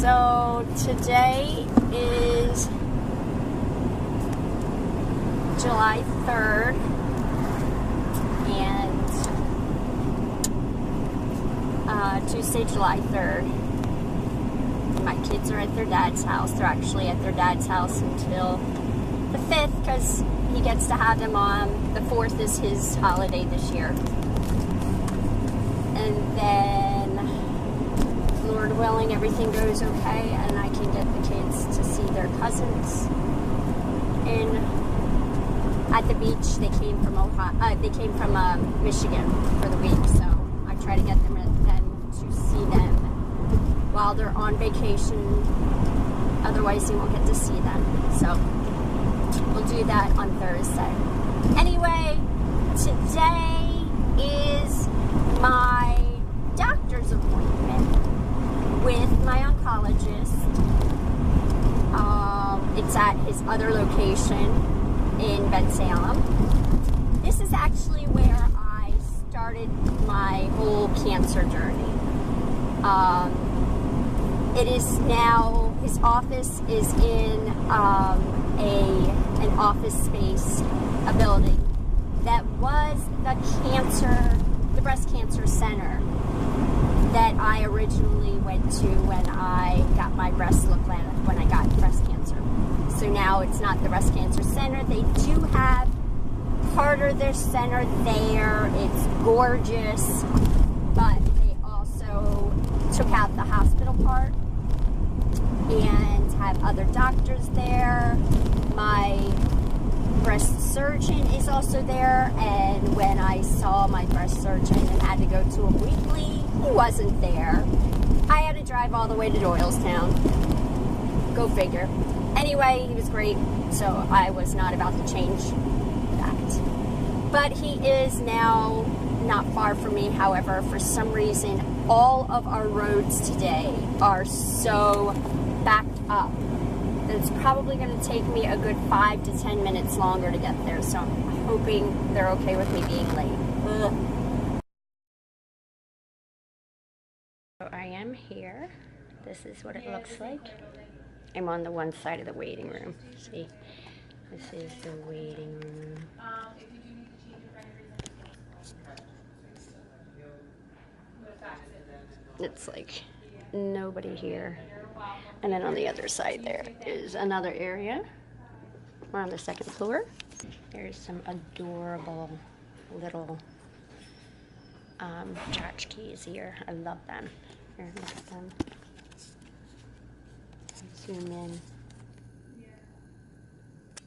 So today is July 3rd, and Tuesday, July 3rd. My kids are at their dad's house. They're actually at their dad's house until the 5th because he gets to have them on. The 4th is his holiday this year. And then, Lord willing, everything goes okay and I can get the kids to see their cousins at the beach. They came from Michigan for the week, so I try to get them to see them while they're on vacation. Otherwise, they won't get to see them. So we'll do that on Thursday. Anyway, today is my doctor's appointment with my oncologist. It's at his other location in Bensalem. This is actually where I started my whole cancer journey. It is now, his office is in an office space, a building that was the breast cancer center that I originally went to when I got my breast looked at when I got breast cancer. So now it's not the breast cancer center. They do have part of their center there. It's gorgeous, but they also took out the hospital part and have other doctors there. My breast surgeon is also there, and when I saw my breast surgeon and had to go to a weekly, he wasn't there. I had to drive all the way to Doylestown. Go figure. Anyway, he was great, so I was not about to change that. But he is now not far from me. However, for some reason, all of our roads today are so backed up that it's probably going to take me a good 5 to 10 minutes longer to get there. So I'm hoping they're okay with me being late. Ugh. So I am here. This is what it looks like. I'm on the one side of the waiting room. See, this is the waiting room. It's like nobody here. And then on the other side there is another area. We're on the second floor. There's some adorable little tchotchkes here. I love them. Here, look at them. Zoom in.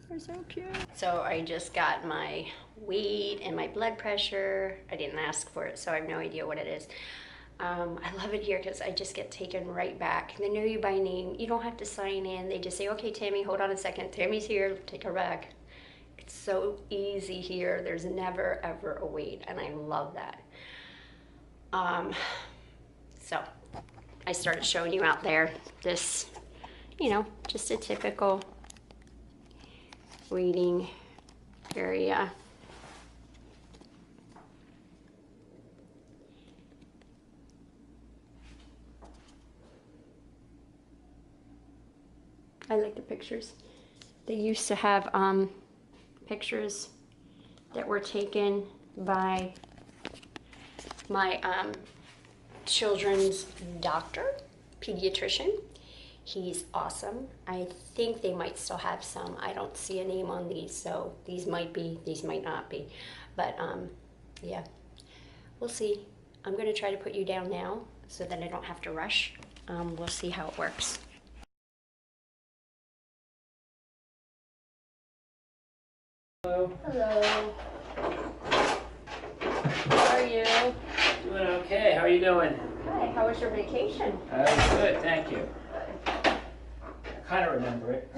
They're so cute. So I just got my weight and my blood pressure. I didn't ask for it, so I have no idea what it is. I love it here because I just get taken right back. They know you by name. You don't have to sign in. They just say, okay, Tammy, hold on a second. Tammy's here. Take her back. It's so easy here. There's never, ever a wait, and I love that. So I started showing you out there this, you know, just a typical waiting area. I like the pictures. They used to have pictures that were taken by my children's doctor, pediatrician. He's awesome. I think they might still have some. I don't see a name on these, so these might be, these might not be. But yeah, we'll see. I'm gonna try to put you down now so that I don't have to rush. We'll see how it works. Hello. Hello. How are you? Doing okay. How are you doing? Hi, how was your vacation? Good, thank you. I kind of remember it.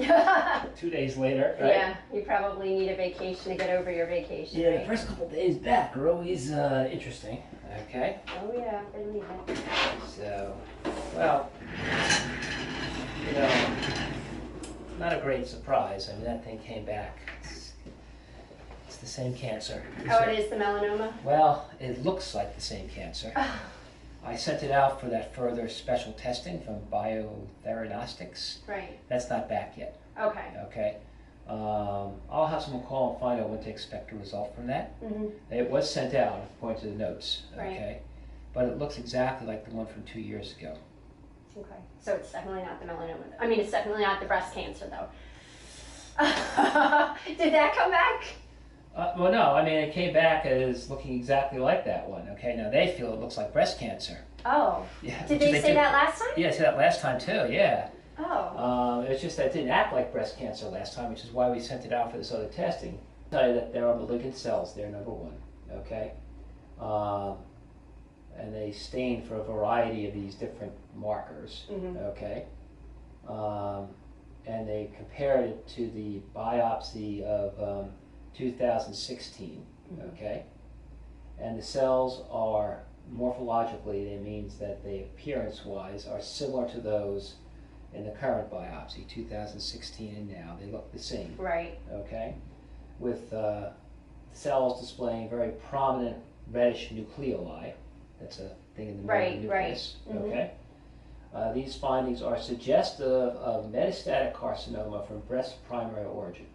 2 days later, right? Yeah, you probably need a vacation to get over your vacation. Yeah, right? the first couple days back are always interesting. Okay. Oh yeah, I believe it. So, well, you know, not a great surprise. I mean, that thing came back. It's the same cancer. Oh, it is the melanoma? Well, it looks like the same cancer. I sent it out for that further special testing from Biopsy. Right. That's not back yet. Okay. Okay. I'll have someone call and find out when to expect a result from that. Mm-hmm. It was sent out according to the notes. Right. Okay. But it looks exactly like the one from 2 years ago. Okay. So it's definitely not the melanoma. I mean, it's definitely not the breast cancer, though. Did that come back? Well, no. I mean, it came back as looking exactly like that one. Okay. Now they feel it looks like breast cancer. Oh. Yeah. Did they say that last time? Yeah, they said that last time too. Yeah. Oh. It's just that it didn't act like breast cancer last time, which is why we sent it out for this other testing. I'll tell you that there are malignant cells there, number one. Okay. And they stain for a variety of these different markers. Mm-hmm. Okay. And they compared it to the biopsy of 2016. Mm-hmm. Okay. And the cells are morphologically, it means that they appearance-wise are similar to those in the current biopsy, 2016 and now. They look the same. Right. Okay. With cells displaying very prominent reddish nucleoli. That's a thing in the middle of the nucleus. Right. Mm-hmm. Okay. These findings are suggestive of metastatic carcinoma from breast primary origin.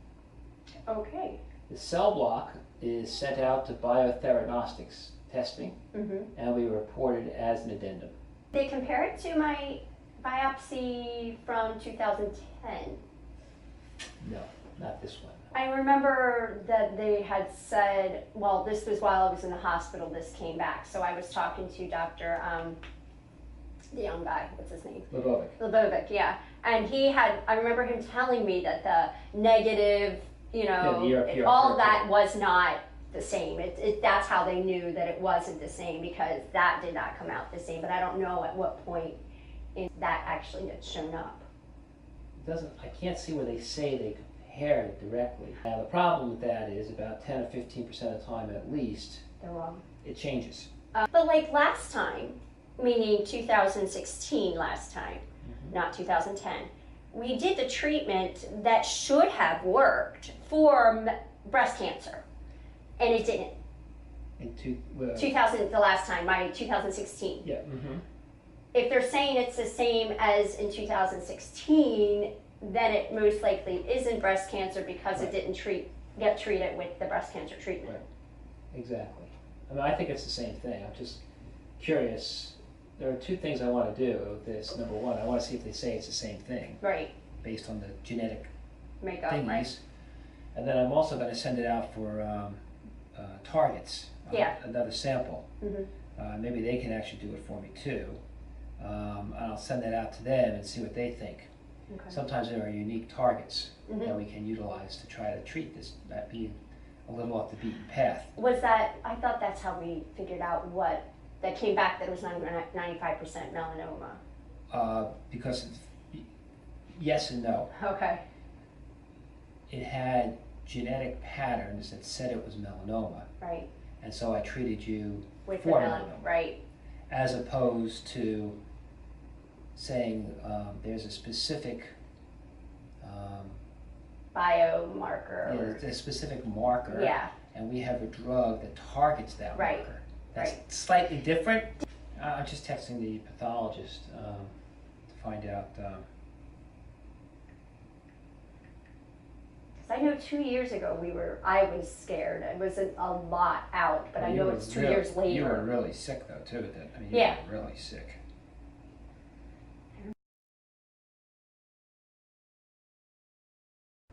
Okay. The cell block is sent out to biotheranostics testing, Mm-hmm. and we reported as an addendum. They compare it to my biopsy from 2010. No, not this one. I remember that they had said, well, this was while I was in the hospital, this came back. So I was talking to Dr. The young guy, what's his name? Lebovic, yeah. And he had, I remember him telling me that the negative, all of that was not the same. That's how they knew that it wasn't the same, because that did not come out the same. But I don't know at what point that actually had shown up. I can't see where they say they compare it directly. Now the problem with that is about 10 or 15% of the time at least, They're wrong. it changes. But like last time, meaning 2016 last time, Mm-hmm. not 2010, we did the treatment that should have worked for breast cancer, and it didn't. In 2000, the last time, my 2016. Yeah. Mm-hmm. If they're saying it's the same as in 2016, then it most likely isn't breast cancer because Right. it didn't get treated with the breast cancer treatment. Right. Exactly. I mean, I think it's the same thing. I'm just curious. There are two things I want to do with this. Number one, I want to see if they say it's the same thing. Right. Based on the genetic Makeup, thingies. right. And then I'm also going to send it out for targets. Yeah. Another sample. Mm-hmm. Maybe they can actually do it for me too. And I'll send that out to them and see what they think. Okay. Sometimes there are unique targets Mm-hmm. that we can utilize to try to treat this, that being a little off the beaten path. Was that, I thought that's how we figured out that came back that it was 95% melanoma. Because yes and no. Okay. It had genetic patterns that said it was melanoma. Right. And so I treated you With the for melanoma. melanoma. Right. As opposed to saying there's a specific Biomarker. a specific marker, Yeah. and we have a drug that targets that Right. marker. That's Right. slightly different. I'm just texting the pathologist to find out. I know 2 years ago I was scared. I wasn't a lot out, but I know it's 2 years later. You were really sick though too. You Yeah. were really sick.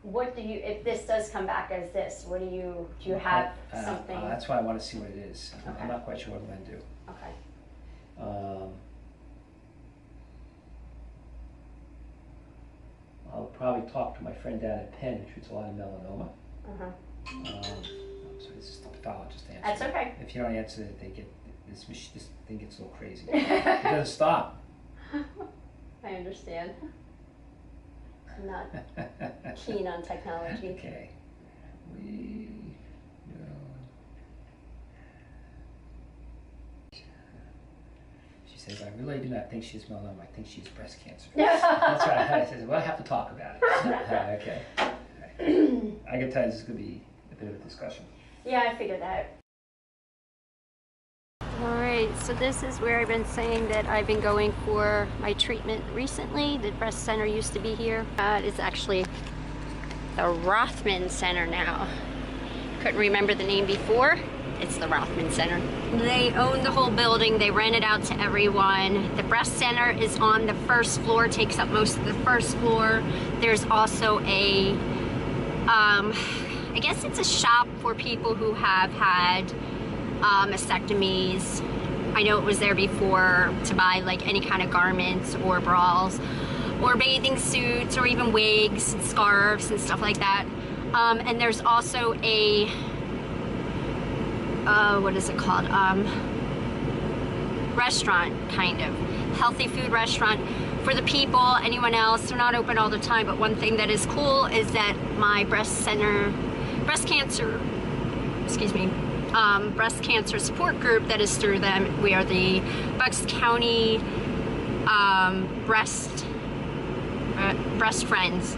What do you, if this does come back as this, do you have something? That's why I want to see what it is. Okay. I'm not quite sure what I'm going to do. Okay. I'll probably talk to my friend down at Penn who treats a lot of melanoma. Uh-huh. So this is the pathologist answer. That's okay. If you don't answer it, this thing gets a little crazy. It doesn't stop. I understand. I'm not keen on technology. Okay. We go. She says, I really do not think she's melanoma. I think she's breast cancer. That's right. I said, we'll have to talk about it. Okay. I can tell you this is going to be a bit of a discussion. Yeah, I figured that. All right, Alright, so this is where I've been saying that I've been going for my treatment recently. The breast center used to be here. It's actually the Rothman Center now. Couldn't remember the name before. It's the Rothman Center. They own the whole building. They rent it out to everyone. The breast center is on the first floor, takes up most of the first floor. There's also a, I guess it's a shop for people who have had mastectomies. I know it was there before to buy like any kind of garments or bras or bathing suits or even wigs and scarves and stuff like that. And there's also a what is it called? Restaurant, kind of. Healthy food restaurant for the people. Anyone else, they're not open all the time, but one thing that is cool is that my breast cancer support group that is through them. We are the Bucks County breast friends.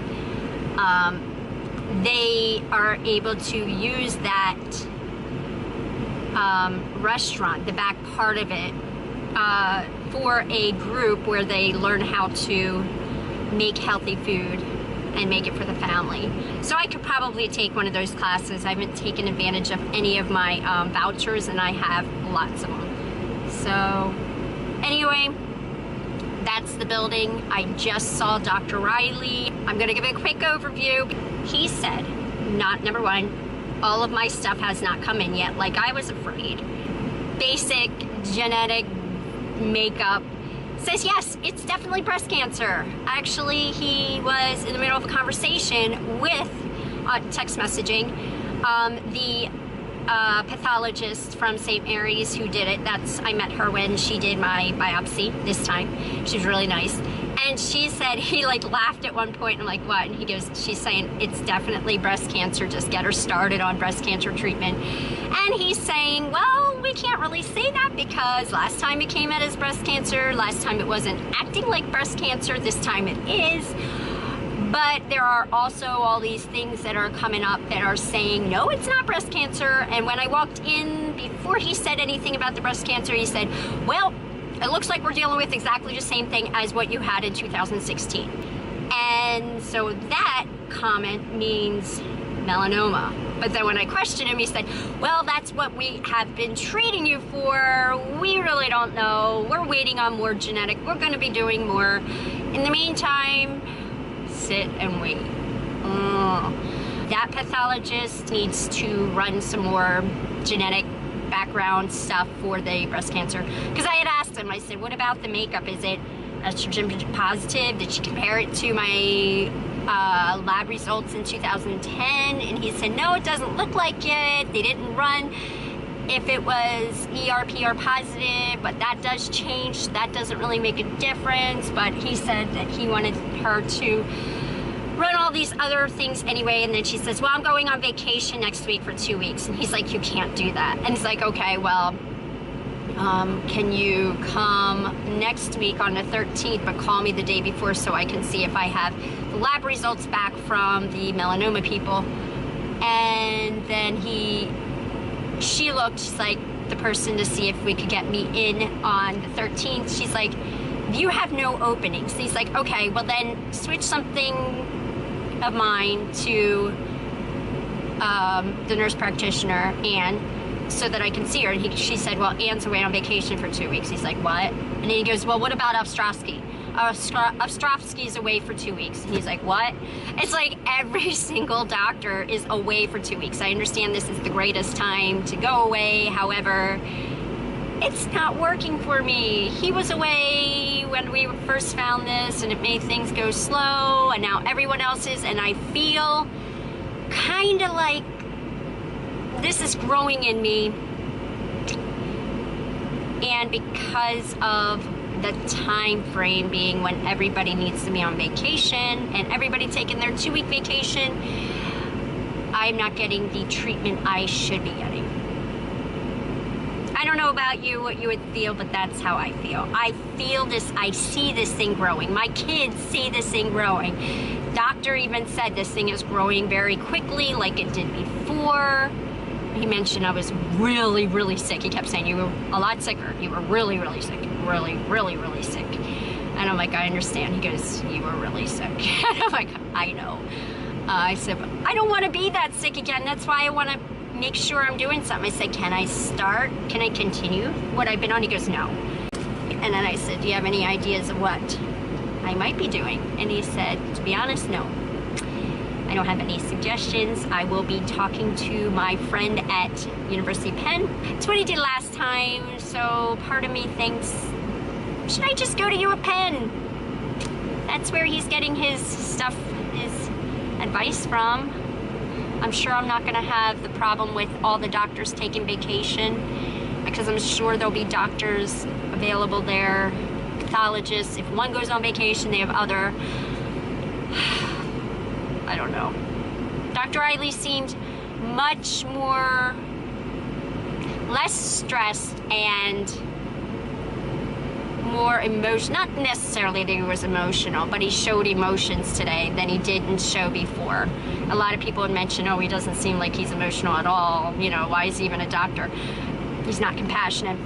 They are able to use that restaurant, the back part of it, for a group where they learn how to make healthy food and make it for the family. So I could probably take one of those classes. I haven't taken advantage of any of my vouchers, and I have lots of them. So anyway, that's the building. I just saw Dr. Riley. I'm gonna give a quick overview. He said, number one, all of my stuff has not come in yet, like I was afraid. Basic genetic makeup says yes, it's definitely breast cancer. Actually, he was in the middle of a conversation with text messaging the pathologist from St. Mary's who did it. I met her when she did my biopsy this time. She was really nice. And she said, he like laughed at one point, and I'm like, what? And he goes, she's saying, it's definitely breast cancer, just get her started on breast cancer treatment. And he's saying, well, we can't really say that because last time it came out as breast cancer, last time it wasn't acting like breast cancer, this time it is. But there are also all these things that are coming up that are saying, no, it's not breast cancer. And when I walked in, before he said anything about the breast cancer, he said, well, it looks like we're dealing with exactly the same thing as what you had in 2016. And so that comment means melanoma. But then when I questioned him, he said, well, that's what we have been treating you for. We really don't know. We're waiting on more genetic. We're going to be doing more. In the meantime, sit and wait. That pathologist needs to run some more genetic background stuff for the breast cancer, because I had asked him, I said, what about the makeup? Is it estrogen positive? Did she compare it to my lab results in 2010? And he said, no, it doesn't look like it. They didn't run if it was ER/PR positive, but that does change. That doesn't really make a difference. But he said that he wanted her to run all these other things anyway. And then she says, well, I'm going on vacation next week for 2 weeks. And he's like, you can't do that. And he's like, okay, well, can you come next week on the 13th, but call me the day before so I can see if I have the lab results back from the melanoma people. And then she looked, she's like, the person to see if we could get me in on the 13th. She's like, you have no openings. And he's like, okay, well then switch something of mine to the nurse practitioner, Anne, so that I can see her. And she said, well, Anne's away on vacation for 2 weeks. He's like, what? And then he goes, well, what about Ostrovsky? Ostrovsky's away for 2 weeks. And he's like, what? It's like every single doctor is away for 2 weeks. I understand this is the greatest time to go away. However, it's not working for me. He was away when we first found this, and it made things go slow, and now everyone else is, and I feel kind of like this is growing in me. And because of the time frame being when everybody needs to be on vacation and everybody taking their 2-week vacation, I'm not getting the treatment I should be getting. I don't know about you, what you would feel, but that's how I feel. I feel this, I see this thing growing. My kids see this thing growing. Doctor even said this thing is growing very quickly, like it did before. he mentioned I was really, really sick. He kept saying, you were a lot sicker. You were really, really sick. Really, really, really sick. And I'm like, I understand. He goes, you were really sick. And I'm like, I know. I said, I don't want to be that sick again. That's why I want to make sure I'm doing something. I said, can I start? Can I continue what I've been on? He goes, no. And then I said, do you have any ideas of what I might be doing? And he said, to be honest, no. I don't have any suggestions. I will be talking to my friend at University of Penn. It's what he did last time, so part of me thinks, should I just go to U of Penn? That's where he's getting his stuff, his advice from. I'm sure I'm not gonna have the problem with all the doctors taking vacation, because I'm sure there'll be doctors available there, pathologists. If one goes on vacation, they have other. I don't know. Dr. Eiley seemed much more, less stressed and more emotional. Not necessarily that he was emotional, but he showed emotions today than he didn't show before. A lot of people had mentioned, oh, he doesn't seem like he's emotional at all. You know, why is he even a doctor? He's not compassionate.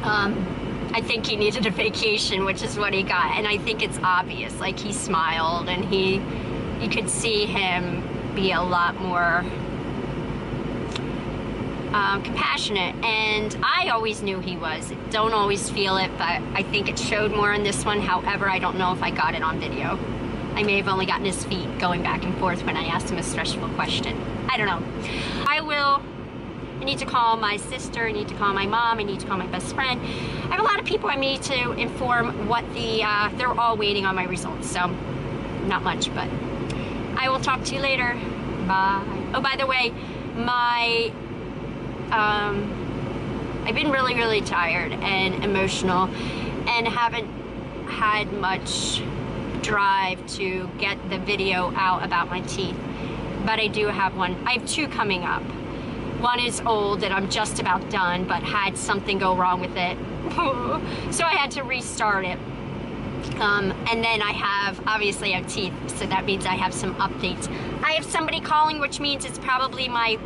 I think he needed a vacation, which is what he got. And I think it's obvious. Like, he smiled and you could see him be a lot more compassionate, and I always knew he was. Don't always feel it, but I think it showed more in this one. However, I don't know if I got it on video. I may have only gotten his feet going back and forth when I asked him a stressful question. I don't know. I need to call my sister, I need to call my mom, I need to call my best friend. I have a lot of people I need to inform what they're all waiting on my results, so not much, but I will talk to you later. Bye. Oh, by the way, I've been really, really tired and emotional and haven't had much drive to get the video out about my teeth. But I do have one. I have two coming up. One is old and I'm just about done, but had something go wrong with it. So I had to restart it. And then I have, obviously I have teeth, so that means I have some updates. I have somebody calling, which means it's probably my,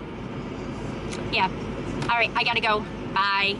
yeah. All right, I gotta go. Bye.